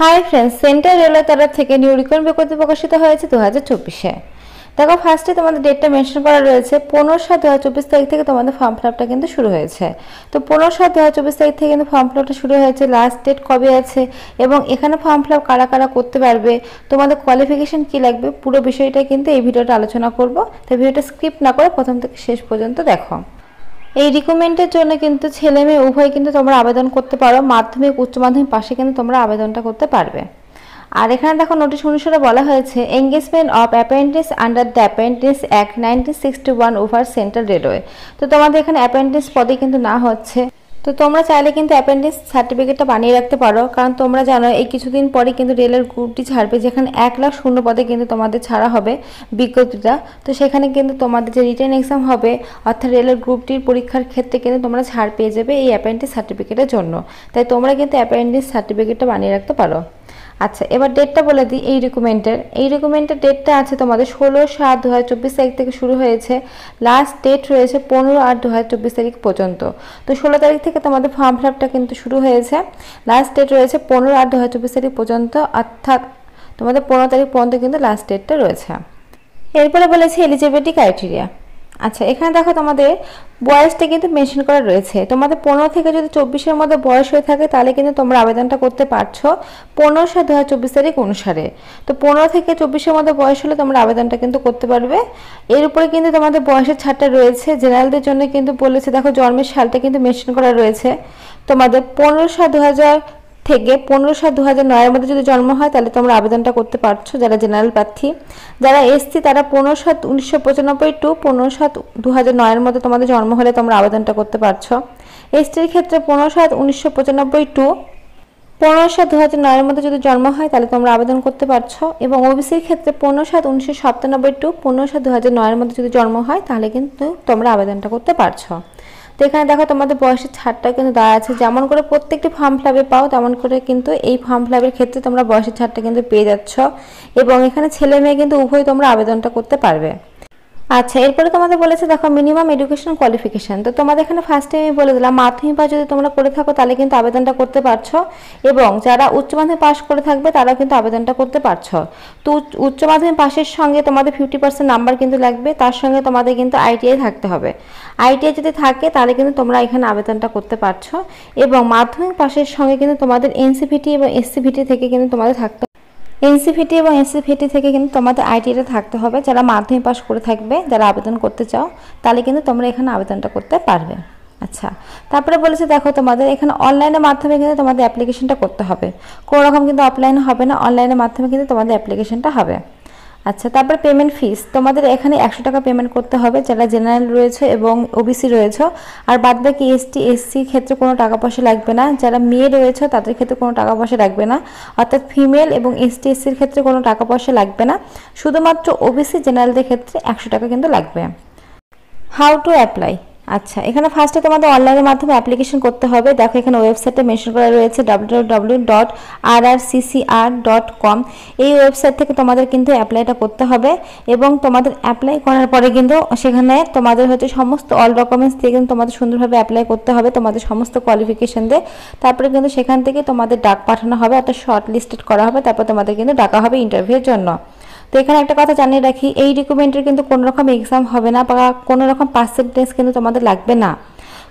Hi friends, central railway তরফ থেকে new recruitment বিজ্ঞপ্তি প্রকাশিত হয়েছে 2024-এ। দেখো, ফার্স্টে তোমাদের ডেটটা মেনশন করা রয়েছে 15/7/2024 তারিখ থেকে তোমাদের ফর্ম ফিল আপটা কিন্তু শুরু হয়েছে। তো 15/7/2024 তারিখ থেকে কিন্তু ফর্ম ফিল আপটা শুরু হয়েছে। লাস্ট ডেট কবে আছে এবং এখানে ফর্ম ফিল আপ কারা কারা করতে পারবে, তোমাদের কোয়ালিফিকেশন কি লাগবে, পুরো বিষয়টা কিন্তু এই ভিডিওটা আলোচনা করব। তো ভিডিওটা স্কিপ না করে প্রথম থেকে শেষ পর্যন্ত দেখো। এই রিক্রুটমেন্টের জন্য কিন্তু ছেলে মেয়ে উভয় কিন্তু তোমরা আবেদন করতে পারো। মাধ্যমিক উচ্চ মাধ্যমিক পাশে কিন্তু তোমরা আবেদনটা করতে পারবে। আর এখানে দেখো, নোটিশ অনুসারে বলা হয়েছে engagement of apprentice under the apprentice act 1961 over central railway. তো তোমাদের এখানে অ্যাপ্রেন্টিস পদে কিন্তু না হচ্ছে। তো তোমরা চাইলে কিন্তু অ্যাপ্রেন্টিস সার্টিফিকেটটা বানিয়ে রাখতে পারো, কারণ তোমরা জানো এই কিছুদিন পরে কিন্তু রেলের গ্রুপটি ছাড়বে, যেখানে 1 লাখ শূন্য পদে কিন্তু তোমাদের ছাড়া হবে বিজ্ঞপ্তিটা। তো সেখানে কিন্তু তোমাদের যে রিটেন এক্সাম হবে, অর্থাৎ রেলের গ্রুপটির পরীক্ষার ক্ষেত্রে কিন্তু তোমরা ছাড় পেয়ে যাবে এই অ্যাপ্রেন্টিস সার্টিফিকেটের জন্য। তাই তোমরা কিন্তু অ্যাপ্রেন্টিস সার্টিফিকেটটা বানিয়ে রাখতে পারো। আচ্ছা, এবার ডেটটা বলে দিই। এই রিক্রুটমেন্টের ডেটটা আছে তোমাদের 16/7/2024 তারিখ থেকে শুরু হয়েছে। লাস্ট ডেট রয়েছে 15/8/2024 তারিখ পর্যন্ত। তো 16 তারিখ থেকে তোমাদের ফর্ম ফিল আপটা কিন্তু শুরু হয়েছে। লাস্ট ডেট রয়েছে 15/8/2024 তারিখ পর্যন্ত, অর্থাৎ তোমাদের 15 তারিখ পর্যন্ত কিন্তু লাস্ট ডেটটা রয়েছে। এরপরে বলেছে এলিজিবিলিটি ক্রাইটেরিয়া। আচ্ছা, এখানে দেখো তোমাদের বয়সটা কিন্তু মেনশন করা রয়েছে। তোমাদের 15 থেকে যদি 24-এর মধ্যে বয়স হয়ে থাকে তাহলে কিন্তু তোমরা আবেদনটা করতে পারছো 15/7/2024 তারিখ অনুসারে। তো 15 থেকে 24-এর মধ্যে বয়স হলে তোমরা আবেদনটা কিন্তু করতে পারবে। এর উপরে কিন্তু তোমাদের বয়সের ছাড়টা রয়েছে। জেনারেলদের জন্য কিন্তু বলেছে, দেখো জন্মের সালটা কিন্তু মেনশন করা রয়েছে। তোমাদের 15/7/2000 থেকে 15/7/2009 মধ্যে যদি জন্ম হয় তাহলে তোমরা আবেদনটা করতে পারছো, যারা জেনারেল প্রার্থী। যারা এসসি তারা 15/7/1995 টু 15/7/2009 মধ্যে তোমাদের জন্ম হলে তোমরা আবেদনটা করতে পারছো। এসটির ক্ষেত্রে 15/7/1995 টু 15/7/2009 মধ্যে যদি জন্ম হয় তাহলে তোমরা আবেদন করতে পারছো। এবং ওবিসির ক্ষেত্রে 15/7/1997 টু 15/7/2009 মধ্যে যদি জন্ম হয় তাহলে কিন্তু তোমরা আবেদনটা করতে পারছো। তো এখানে দেখো তোমাদের বয়সের ছাড়টা কিন্তু দেওয়া আছে। যেমন করে প্রত্যেকটি ফর্ম ফিল আপে পাও তেমন করে কিন্তু এই ফর্ম ফিল আপের ক্ষেত্রে তোমরা বয়সের ছাড়টা কিন্তু পেয়ে যাচ্ছ। এবং এখানে ছেলে মেয়ে কিন্তু উভয় তোমরা আবেদনটা করতে পারবে। আচ্ছা, এরপরে তোমাদের বলেছে দেখো মিনিমাম এডুকেশন কোয়ালিফিকেশন। তো তোমাদের এখানে ফার্স্টে আমি বলে দিলাম মাধ্যমিক পাস যদি তোমরা করে থাকো তাহলে কিন্তু আবেদনটা করতে পারছো। এবং যারা উচ্চ মাধ্যমিক পাস করে থাকবে তারাও কিন্তু আবেদনটা করতে পারছো। তো উচ্চ মাধ্যমিক পাশের সঙ্গে তোমাদের 50% নাম্বার কিন্তু লাগবে। তার সঙ্গে তোমাদের কিন্তু আইটিআই থাকতে হবে। আইটিআই যদি থাকে তাহলে কিন্তু তোমরা এখানে আবেদনটা করতে পারছো। এবং মাধ্যমিক পাশের সঙ্গে কিন্তু তোমাদের এনসিভিটি এবং এসসিভিটি থেকে কিন্তু তোমাদের থাকতে এনসিভিটি এবং এসসিভিটি থেকে কিন্তু তোমাদের আইটিআইটা থাকতে হবে। যারা মাধ্যমিক পাস করে থাকবে, যারা আবেদন করতে চাও তাহলে কিন্তু তোমরা এখানে আবেদনটা করতে পারবে। আচ্ছা, তারপরে বলেছে দেখো তোমাদের এখানে অনলাইনের মাধ্যমে কিন্তু তোমাদের অ্যাপ্লিকেশনটা করতে হবে। কোনো রকম কিন্তু অফলাইনে হবে না, অনলাইনের মাধ্যমে কিন্তু তোমাদের অ্যাপ্লিকেশনটা হবে। আচ্ছা, তারপর পেমেন্ট ফিস তোমাদের এখানে 100 টাকা পেমেন্ট করতে হবে যারা জেনারেল রয়েছে এবং ওবিসি রয়েছে। আর বাদবাকি এসটি এসসি ক্ষেত্রে কোনো টাকা পয়সা লাগবে না। যারা মেয়ে রয়েছে তাদের ক্ষেত্রে কোনো টাকা পয়সা লাগবে না, অর্থাৎ ফিমেল এবং এসটি এসসির ক্ষেত্রে কোনো টাকা পয়সা লাগবে না। শুধুমাত্র ওবিসি জেনারেলদের ক্ষেত্রে 100 টাকা কিন্তু লাগবে। How to apply. আচ্ছা, এখানে ফার্স্টে তোমাদের অনলাইনের মাধ্যমে অ্যাপ্লিকেশন করতে হবে। দেখো এখানে ওয়েবসাইটে মেনশন করা রয়েছে www.rrccr.com। এই ওয়েবসাইট থেকে তোমাদের কিন্তু অ্যাপ্লাইটা করতে হবে। এবং তোমাদের অ্যাপ্লাই করার পরে কিন্তু সেখানে তোমাদের হচ্ছে সমস্ত অল ডকুমেন্টস দিয়ে কিন্তু তোমাদের সুন্দরভাবে অ্যাপ্লাই করতে হবে, তোমাদের সমস্ত কোয়ালিফিকেশন দিয়ে। তারপরে কিন্তু সেখান থেকে তোমাদের ডাক পাঠানো হবে, অর্থাৎ শর্ট লিস্টেড করা হবে। তারপর তোমাদের কিন্তু ডাকা হবে ইন্টারভিউর জন্য। তো এখানে একটা কথা জানিয়ে রাখি, এই রিক্রুটমেন্টের কিন্তু কোনো রকম এক্সাম হবে না বা কোনো রকম পার্সেন্টেজ কিন্তু তোমাদের লাগবে না।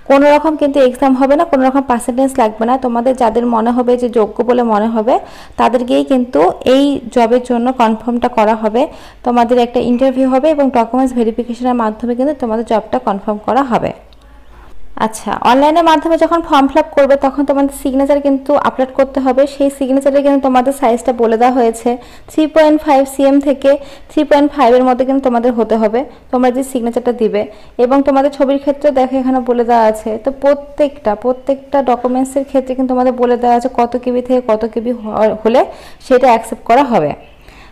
কোনো রকম কিন্তু এক্সাম হবে না, কোনো রকম পার্সেন্টেজ লাগবে না। তোমাদের যাদের মনে হবে যে যোগ্য বলে মনে হবে তাদেরকেই কিন্তু এই জবের জন্য কনফার্মটা করা হবে। তোমাদের একটা ইন্টারভিউ হবে এবং ডকুমেন্টস ভেরিফিকেশনের মাধ্যমে কিন্তু তোমাদের জবটা কনফার্ম করা হবে। আচ্ছা, অনলাইনের মাধ্যমে যখন ফর্ম ফিল আপ করবে তখন তোমাদের সিগনেচার কিন্তু আপলোড করতে হবে। সেই সিগনেচারে কিন্তু তোমাদের সাইজটা বলে দেওয়া হয়েছে 3.5 cm থেকে 3.5 এর মধ্যে কিন্তু তোমাদের হতে হবে তোমরা যে সিগনেচারটা দিবে। এবং তোমাদের ছবির ক্ষেত্রে দেখো এখানে বলে দেওয়া আছে। তো প্রত্যেকটা ডকুমেন্টসের ক্ষেত্রে কিন্তু তোমাদের বলে দেওয়া আছে কত কেবি থেকে কত কেবি হলে সেটা অ্যাকসেপ্ট করা হবে।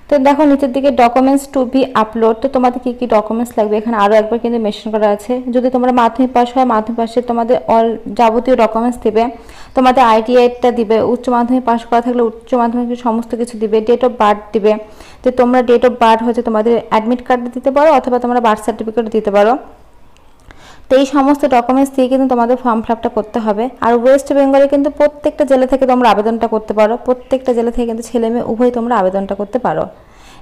তো দেখো নিচের দিকে ডকুমেন্টস টু বি আপলোড। তো তোমাদের কি কি ডকুমেন্টস লাগবে এখানে আরও একবার কিন্তু মেনশন করা আছে। যদি তোমরা মাধ্যমিক পাস হয় মাধ্যমিক পাশে তোমাদের অল যাবতীয় ডকুমেন্টস দিবে, তোমাদের আইটিআইটা দিবে, উচ্চ মাধ্যমিক পাস করা থাকলে উচ্চ মাধ্যমিকের সমস্ত কিছু দিবে, ডেট অফ বার্থ দিবে। তো তোমরা ডেট অফ বার্থ হচ্ছে তোমাদের অ্যাডমিট কার্ড দিতে পারো অথবা তোমরা বার্থ সার্টিফিকেট দিতে পারো। তো এই সমস্ত ডকুমেন্টস দিয়ে কিন্তু তোমাদের ফর্ম ফিল আপটা করতে হবে। আর ওয়েস্ট বেঙ্গলে কিন্তু প্রত্যেকটা জেলা থেকে তোমরা আবেদনটা করতে পারো, প্রত্যেকটা জেলা থেকে কিন্তু ছেলে মেয়ে উভয় তোমরা আবেদনটা করতে পারো।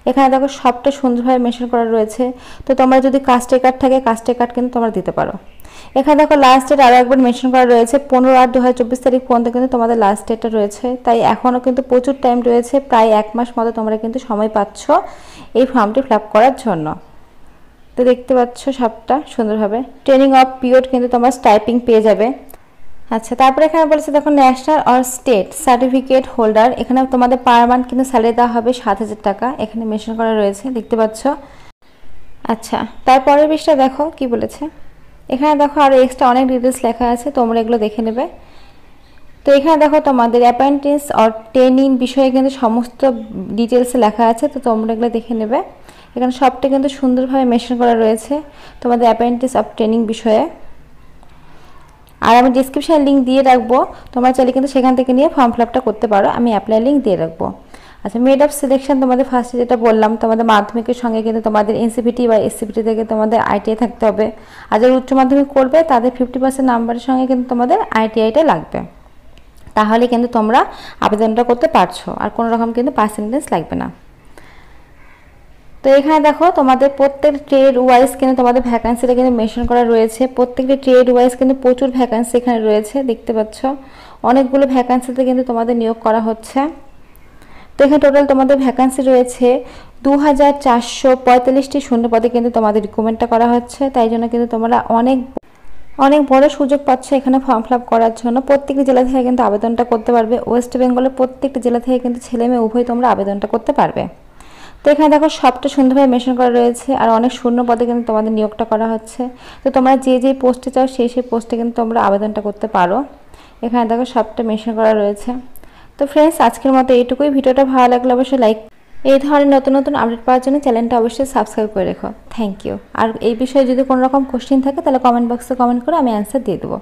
এখানে দেখো সবটা সুন্দরভাবে মেনশন করা রয়েছে। তো তোমরা যদি কাস্টে কার্ড থাকে কাস্টে কার্ড কিন্তু তোমরা দিতে পারো। এখানে দেখো লাস্ট ডেট আরও একবার মেনশন করা রয়েছে 15/8/2024 তারিখ পর্যন্ত কিন্তু তোমাদের লাস্ট ডেটটা রয়েছে। তাই এখনও কিন্তু প্রচুর টাইম রয়েছে, প্রায় 1 মাস মতো তোমরা কিন্তু সময় পাচ্ছ এই ফর্মটি ফিল আপ করার জন্য। তো দেখতে পাচ্ছ সবটা সুন্দরভাবে। ট্রেনিং অফ পিরিয়ড কিন্তু তোমরা স্টাইপিং পেয়ে যাবে। আচ্ছা, তারপরে এখানে বলেছে দেখো national or state certificate holder, এখানে তোমাদের পার মান্থ কিন্তু স্যালারি দেওয়া হবে 7,000 টাকা, এখানে মেনশন করা রয়েছে, দেখতে পাচ্ছ। আচ্ছা, তারপরের বিষয়টা দেখো কি বলেছে। এখানে দেখো আরও এক্সট্রা অনেক ডিটেলস লেখা আছে, তোমরা এগুলো দেখে নেবে। তো এখানে দেখো তোমাদের অ্যাপয়েন্টিস অর ট্রেনিং বিষয়ে কিন্তু সমস্ত ডিটেলসে লেখা আছে, তো তোমরা এগুলো দেখে নেবে। এখানে সবটা কিন্তু সুন্দরভাবে মেনশন করা রয়েছে তোমাদের অ্যাপয়েন্টিস অফ ট্রেনিং বিষয়ে। আর আমি ডিসক্রিপশানে লিঙ্ক দিয়ে রাখবো, তোমরা চাইলে কিন্তু সেখান থেকে নিয়ে ফর্ম ফিল আপটা করতে পারো, আমি অ্যাপ্লাই লিঙ্ক দিয়ে রাখবো। আচ্ছা, মেড অফ সিলেকশন তোমাদের ফার্স্টে যেটা বললাম, তোমাদের মাধ্যমিকের সঙ্গে কিন্তু তোমাদের এনসিপিটি বা এসসিপিটি থেকে তোমাদের আইটিআই থাকতে হবে। আর যারা উচ্চ মাধ্যমিক করবে তাদের 50% নাম্বারের সঙ্গে কিন্তু তোমাদের আইটিআইটা লাগবে, তাহলে কিন্তু তোমরা আবেদনটা করতে পারছো, আর কোনো রকম কিন্তু পার্সেন্টেজ লাগবে না। তো এখানে দেখো তোমাদের প্রত্যেক ট্রেড ওয়াইজ কিন্তু তোমাদের ভ্যাকান্সিটা কিন্তু মেনশন করা রয়েছে, প্রত্যেকটি ট্রেড ওয়াইজ কিন্তু প্রচুর ভ্যাকান্সি এখানে রয়েছে, দেখতে পাচ্ছ অনেকগুলো ভ্যাকান্সিতে কিন্তু তোমাদের নিয়োগ করা হচ্ছে। তো এখানে টোটাল তোমাদের ভ্যাকান্সি রয়েছে 2445টি শূন্য পদে কিন্তু তোমাদের রিক্রুটমেন্টটা করা হচ্ছে। তাই জন্য কিন্তু তোমরা অনেক বড় সুযোগ পাচ্ছ এখানে ফর্ম ফিল আপ করার জন্য। প্রত্যেকটি জেলা থেকে কিন্তু আবেদনটা করতে পারবে, ওয়েস্ট বেঙ্গলের প্রত্যেকটি জেলা থেকে কিন্তু ছেলে মেয়ে উভয় তোমরা আবেদনটা করতে পারবে। তো এখানে দেখো সবটা সুন্দরভাবে মেনশন করা রয়েছে, আর অনেক শূন্য পদে কিন্তু তোমাদের নিয়োগটা করা হচ্ছে। তো তোমরা যে পোস্টে চাও সেই পোস্টে কিন্তু তোমরা আবেদনটা করতে পারো। এখানে দেখো সবটা মেনশন করা রয়েছে। তো ফ্রেন্ডস, আজকের মতো এইটুকুই। ভিডিওটা ভালো লাগলে অবশ্যই লাইক, এই ধরনের নতুন নতুন আপডেট পাওয়ার জন্য চ্যানেলটা অবশ্যই সাবস্ক্রাইব করে রেখো। Thank you. আর এই বিষয়ে যদি কোনো রকম কোশ্চেন থাকে তাহলে কমেন্ট বক্সে কমেন্ট করে আমি অ্যান্সার দিয়ে দেবো।